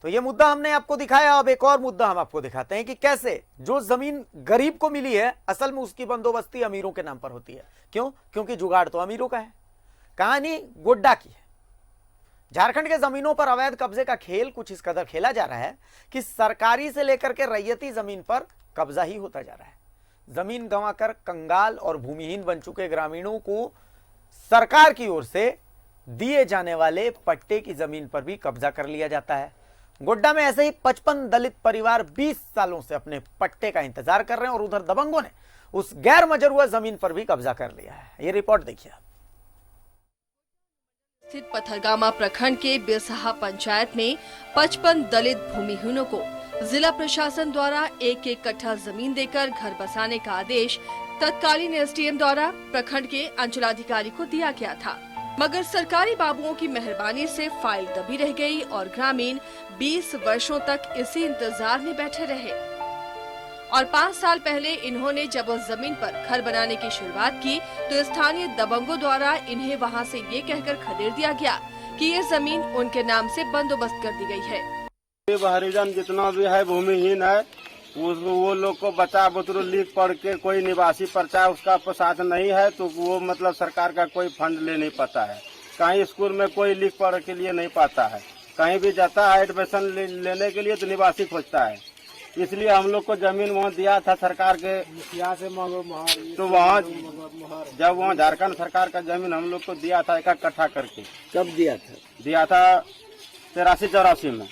तो ये मुद्दा हमने आपको दिखाया। अब एक और मुद्दा हम आपको दिखाते हैं कि कैसे जो जमीन गरीब को मिली है असल में उसकी बंदोबस्ती अमीरों के नाम पर होती है। क्यों? क्योंकि जुगाड़ तो अमीरों का है। कहानी गोड्डा की है। झारखंड के जमीनों पर अवैध कब्जे का खेल कुछ इस कदर खेला जा रहा है कि सरकारी से लेकर के रैयती जमीन पर कब्जा ही होता जा रहा है। जमीन गंवाकर कंगाल और भूमिहीन बन चुके ग्रामीणों को सरकार की ओर से दिए जाने वाले पट्टे की जमीन पर भी कब्जा कर लिया जाता है। गोड्डा में ऐसे ही 55 दलित परिवार 20 सालों से अपने पट्टे का इंतजार कर रहे हैं और उधर दबंगों ने उस गैर मजरूआ जमीन पर भी कब्जा कर लिया है। ये रिपोर्ट देखिए। स्थित पथरगामा प्रखंड के बिरसाहा पंचायत में 55 दलित भूमिहीनों को जिला प्रशासन द्वारा एक कट्ठा जमीन देकर घर बसाने का आदेश तत्कालीन एसडीएम द्वारा प्रखंड के अंचलाधिकारी को दिया गया था, मगर सरकारी बाबुओं की मेहरबानी से फाइल दबी रह गई और ग्रामीण 20 वर्षों तक इसी इंतजार में बैठे रहे। और 5 साल पहले इन्होंने जब उस जमीन पर घर बनाने की शुरुआत की तो स्थानीय दबंगों द्वारा इन्हें वहां से ये कहकर खदेड़ दिया गया कि ये जमीन उनके नाम से बंदोबस्त कर दी गई है। हरिजन जितना भी है भूमिहीन है वो लोग को बचा बुतरू लिख पढ़ के कोई निवासी पर्चा उसका साथ नहीं है तो वो मतलब सरकार का कोई फंड ले नहीं पाता है। कहीं स्कूल में कोई लिख पढ़ के लिए नहीं पाता है। कहीं भी जाता है एडमिशन लेने के लिए तो निवासी खोजता है। इसलिए हम लोग को जमीन वहाँ दिया था सरकार के यहाँ से तो वहाँ जब वहाँ झारखंड सरकार का जमीन हम लोग को दिया था एक कट्ठा करके। कब दिया था? दिया था 83-84 में।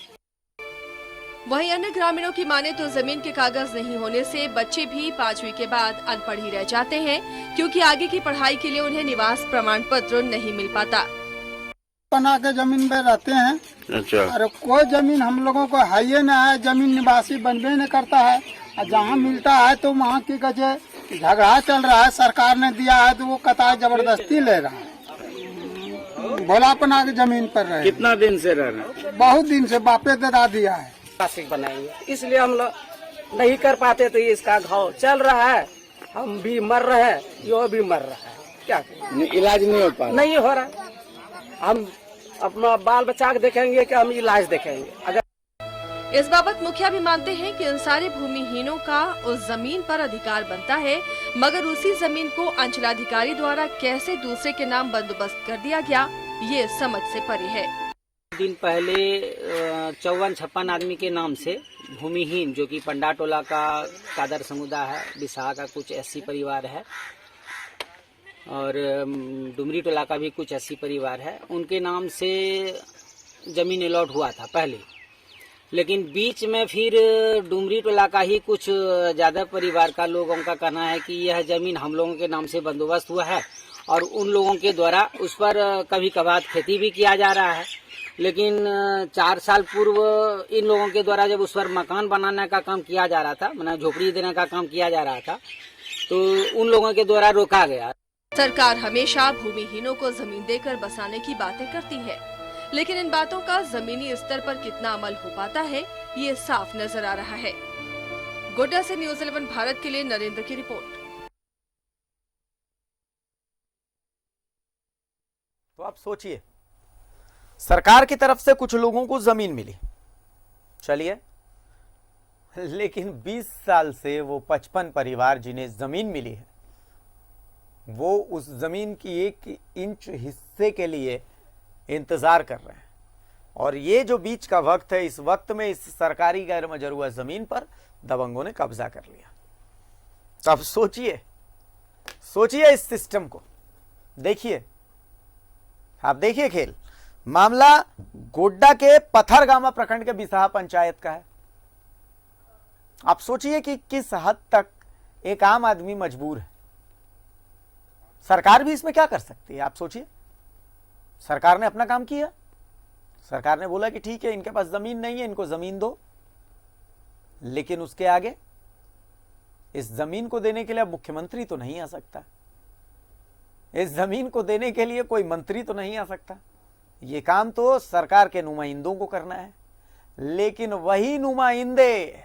वहीं अन्य ग्रामीणों की माने तो जमीन के कागज नहीं होने से बच्चे भी 5वीं के बाद अनपढ़ ही रह जाते हैं, क्योंकि आगे की पढ़ाई के लिए उन्हें निवास प्रमाण पत्र नहीं मिल पाता। बना के जमीन पे रहते हैं। अच्छा। अरे कोई जमीन हम लोगों को है ही न है, जमीन निवासी बनबे नहीं करता है। और जहाँ मिलता है तो वहाँ की कहे झगड़ा चल रहा है। सरकार ने दिया है तो वो कतार जबरदस्ती ले रहा है। भोलापना के जमीन पर रहे। कितना दिन से रह रहे हैं? बहुत दिन से बापे दादा दिया है। बनाएंगे इसलिए हम लोग नहीं कर पाते तो इसका घाव चल रहा है। हम भी मर रहे हैं, यो भी मर रहा है। क्या इलाज नहीं हो पा रहा? नहीं हो रहा। हम अपना बाल बच्चा के देखेंगे कि हम इलाज देखेंगे। अगर इस बाबत मुखिया भी मानते हैं कि इन सारे भूमिहीनों का उस जमीन पर अधिकार बनता है, मगर उसी जमीन को अंचलाधिकारी द्वारा कैसे दूसरे के नाम बंदोबस्त कर दिया गया ये समझ से परे है। दिन पहले 54-56 आदमी के नाम से भूमिहीन, जो कि पंडा टोला का कादर समुदाय है, बिसाहा का कुछ 80 परिवार है और डुमरी टोला का भी कुछ 80 परिवार है, उनके नाम से जमीन अलॉट हुआ था पहले। लेकिन बीच में फिर डुमरी टोला का ही कुछ ज्यादा परिवार का लोगों का कहना है कि यह जमीन हम लोगों के नाम से बंदोबस्त हुआ है और उन लोगों के द्वारा उस पर कभी कभार खेती भी किया जा रहा है। लेकिन 4 साल पूर्व इन लोगों के द्वारा जब उस पर मकान बनाने का काम किया जा रहा था, मतलब झोपड़ी देने का काम किया जा रहा था, तो उन लोगों के द्वारा रोका गया। सरकार हमेशा भूमिहीनों को जमीन देकर बसाने की बातें करती है, लेकिन इन बातों का जमीनी स्तर पर कितना अमल हो पाता है ये साफ नजर आ रहा है। गोड्डा से न्यूज़ 11 भारत के लिए नरेंद्र की रिपोर्ट। तो आप सोचिए, सरकार की तरफ से कुछ लोगों को जमीन मिली, चलिए, लेकिन 20 साल से वो 55 परिवार जिन्हें जमीन मिली है वो उस जमीन की 1 इंच हिस्से के लिए इंतजार कर रहे हैं। और ये जो बीच का वक्त है, इस वक्त में इस सरकारी गैर मजरूआ जमीन पर दबंगों ने कब्जा कर लिया। तो अब सोचिए इस सिस्टम को, देखिए, आप देखिए खेल। मामला गोड्डा के पथरगामा प्रखंड के बिसाहा पंचायत का है। आप सोचिए कि किस हद तक एक आम आदमी मजबूर है। सरकार भी इसमें क्या कर सकती है? आप सोचिए, सरकार ने अपना काम किया। सरकार ने बोला कि ठीक है, इनके पास जमीन नहीं है, इनको जमीन दो, लेकिन उसके आगे इस जमीन को देने के लिए अब मुख्यमंत्री तो नहीं आ सकता, इस जमीन को देने के लिए कोई मंत्री तो नहीं आ सकता। ये काम तो सरकार के नुमाइंदों को करना है, लेकिन वही नुमाइंदे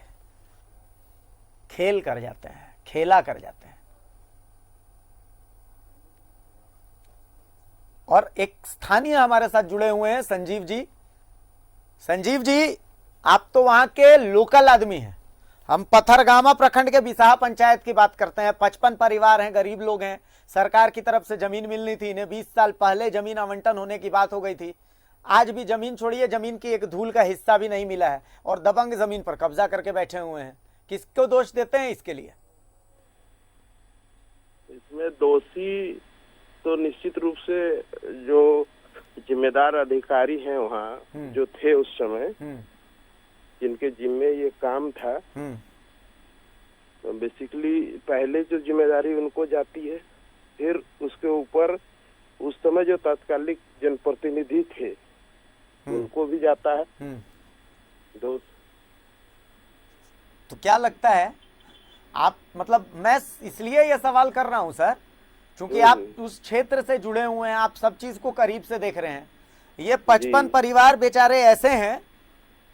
खेला कर जाते हैं। और एक स्थानीय हमारे साथ जुड़े हुए हैं, संजीव जी। आप तो वहां के लोकल आदमी हैं। हम पथरगामा प्रखंड के बिसाहा पंचायत की बात करते हैं। 55 परिवार हैं, गरीब लोग हैं। सरकार की तरफ से जमीन मिलनी थी इन्हें। 20 साल पहले जमीन आवंटन होने की बात हो गई थी। आज भी जमीन छोड़िए, जमीन की एक धूल का हिस्सा भी नहीं मिला है और दबंग जमीन पर कब्जा करके बैठे हुए हैं। किसको दोष देते हैं इसके लिए? इसमें दोषी तो निश्चित रूप से जो जिम्मेदार अधिकारी हैं वहाँ जो थे उस समय, जिनके जिम्मे ये काम था, तो बेसिकली पहले जो जिम्मेदारी उनको जाती है, फिर उसके ऊपर उस समय जो तात्कालिक जनप्रतिनिधि थे उनको भी जाता है दोष। तो क्या लगता है आप, मतलब मैं इसलिए यह सवाल कर रहा हूं सर, क्योंकि आप उस क्षेत्र से जुड़े हुए हैं, आप सब चीज को करीब से देख रहे हैं। ये 55 परिवार बेचारे ऐसे हैं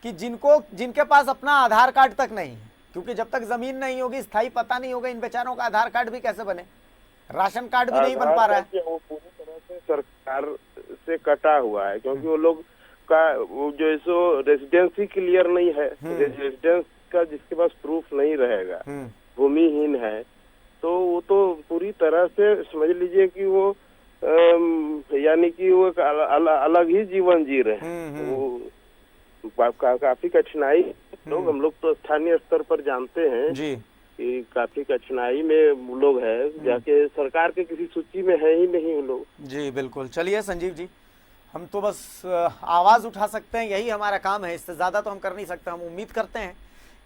कि जिनके पास अपना आधार कार्ड तक नहीं है, क्योंकि जब तक जमीन नहीं होगी, स्थायी पता नहीं होगा, इन बेचारों का आधार कार्ड भी कैसे बने? राशन कार्ड भी नहीं बन पा रहा है। वो पूरी तरह से सरकार से कटा हुआ है, क्योंकि वो लोग का वो जो सो रेजिडेंसी क्लियर नहीं है, रेजिडेंस का जिसके पास प्रूफ नहीं रहेगा, भूमिहीन है, तो वो तो पूरी तरह से समझ लीजिए कि वो यानी कि वो एक अलग ही जीवन जी रहे हैं। वो काफी कठिनाई लोग, हम लोग तो स्थानीय स्तर पर जानते हैं जी कि काफी कठिनाई में वो लोग है, जाके सरकार के किसी सूची में है ही नहीं वो लोग। जी बिल्कुल। चलिए संजीव जी, हम तो बस आवाज उठा सकते हैं, यही हमारा काम है, इससे ज्यादा तो हम कर नहीं सकते। हम उम्मीद करते हैं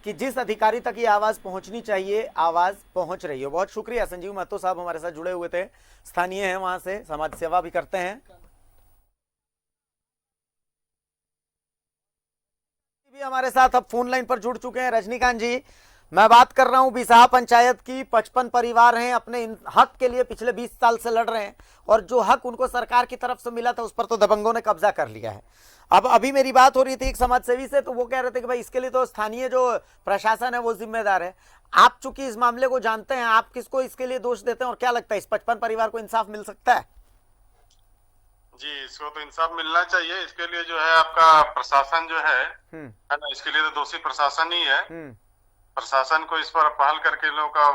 कि जिस अधिकारी तक ये आवाज पहुंचनी चाहिए, आवाज पहुंच रही है। बहुत शुक्रिया संजीव महतो साहब, हमारे साथ जुड़े हुए थे, स्थानीय हैं, वहां से समाज सेवा भी करते हैं। भी हमारे साथ अब फोन लाइन पर जुड़ चुके हैं। रजनीकांत जी, मैं बात कर रहा हूं बिसाहा पंचायत की। 55 परिवार हैं, अपने हक के लिए पिछले 20 साल से लड़ रहे हैं, और जो हक उनको सरकार की तरफ से मिला था उस पर तो दबंगों ने कब्जा कर लिया है। अब अभी मेरी बात हो रही थी एक समाजसेवी से, तो वो कह रहे थे कि भाई इसके लिए तो स्थानीय जो प्रशासन है वो जिम्मेदार है। आप चूंकि इस मामले को जानते हैं, आप किसको इसके लिए दोष देते हैं और क्या लगता है इस 55 परिवार को इंसाफ मिल सकता है? जी, इसको तो इंसाफ मिलना चाहिए। इसके लिए जो है आपका प्रशासन जो है ना, इसके लिए तो दोषी प्रशासन ही है। प्रशासन को इस पर पहल करके लोगों का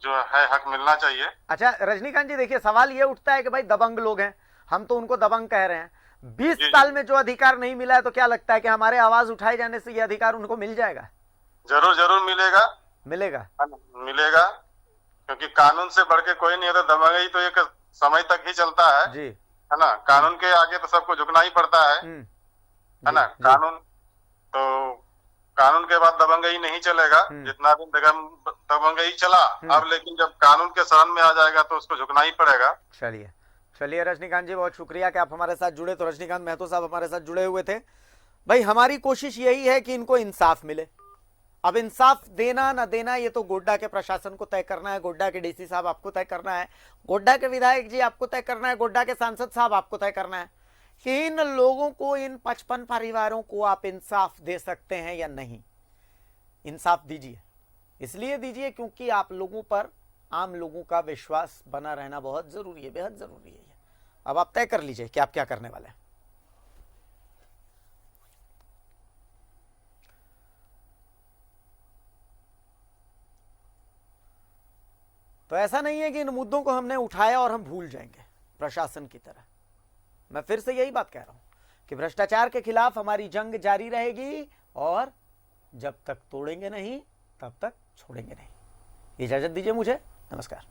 जो है हक मिलना चाहिए। अच्छा रजनीकांत जी, देखिए सवाल ये उठता है कि भाई दबंग लोग हैं, हम तो उनको दबंग कह रहे हैं। 20 साल में जो अधिकार नहीं मिला है, तो क्या लगता है कि हमारे आवाज उठाए जाने से ये अधिकार उनको मिल जाएगा? जरूर जरूर मिलेगा। मिलेगा, क्योंकि कानून से बढ़ के कोई नहीं होता। दबंगई तो एक समय तक ही चलता है जी, है ना। कानून के आगे तो सबको झुकना ही पड़ता है ना। कानून के बाद दबंगई नहीं चलेगा। जितना दिन दबंगई चला, अब लेकिन जब कानून के शरण में आ जाएगा तो उसको झुकना ही पड़ेगा। चलिए रजनीकांत जी, बहुत शुक्रिया कि आप हमारे साथ जुड़े। तो रजनीकांत महतो साहब हमारे साथ जुड़े हुए थे। भाई हमारी कोशिश यही है कि इनको इंसाफ मिले। अब इंसाफ देना ना देना ये तो गोड्डा के प्रशासन को तय करना है, गोड्डा के डीसी साहब आपको तय करना है, गोड्डा के विधायक जी आपको तय करना है, गोड्डा के सांसद साहब आपको तय करना है कि इन लोगों को, इन 55 परिवारों को आप इंसाफ दे सकते हैं या नहीं। इंसाफ दीजिए, इसलिए दीजिए क्योंकि आप लोगों पर, आम लोगों का विश्वास बना रहना बहुत जरूरी है, बेहद जरूरी है। अब आप तय कर लीजिए कि आप क्या करने वाले हैं। तो ऐसा नहीं है कि इन मुद्दों को हमने उठाया और हम भूल जाएंगे प्रशासन की तरह। मैं फिर से यही बात कह रहा हूं कि भ्रष्टाचार के खिलाफ हमारी जंग जारी रहेगी, और जब तक तोड़ेंगे नहीं तब तक छोड़ेंगे नहीं। इजाजत दीजिए मुझे, नमस्कार।